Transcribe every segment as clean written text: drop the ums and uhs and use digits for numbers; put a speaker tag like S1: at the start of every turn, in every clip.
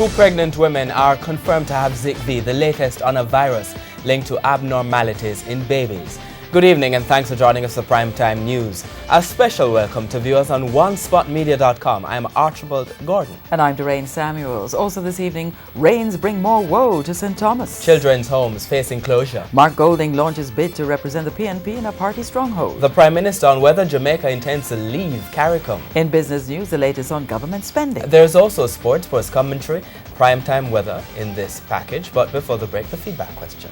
S1: 2 pregnant women are confirmed to have Zick-V, the latest on a virus linked to abnormalities in babies. Good evening and thanks for joining us for Primetime News. A special welcome to viewers on onespotmedia.com. I'm Archibald Gordon.
S2: And I'm Doreen Samuels. Also this evening, rains bring more woe to St. Thomas.
S1: Children's homes facing closure.
S2: Mark Golding launches bid to represent the PNP in a party stronghold.
S1: The Prime Minister on whether Jamaica intends to leave CARICOM.
S2: In business news, the latest on government spending.
S1: There's also sports commentary, primetime weather in this package. But before the break, the feedback question.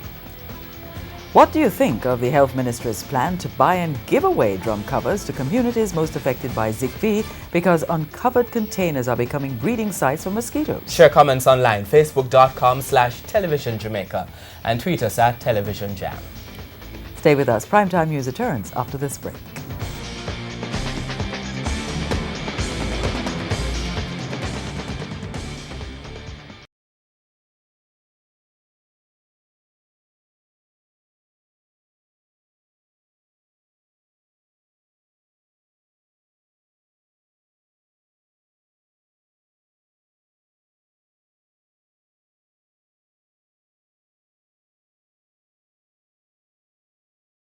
S2: What do you think of the Health Ministry's plan to buy and give away drum covers to communities most affected by Zick-V because uncovered containers are becoming breeding sites for mosquitoes?
S1: Share comments online, facebook.com/televisionjamaica and tweet us at Television Jam.
S2: Stay with us. Primetime News returns after this break.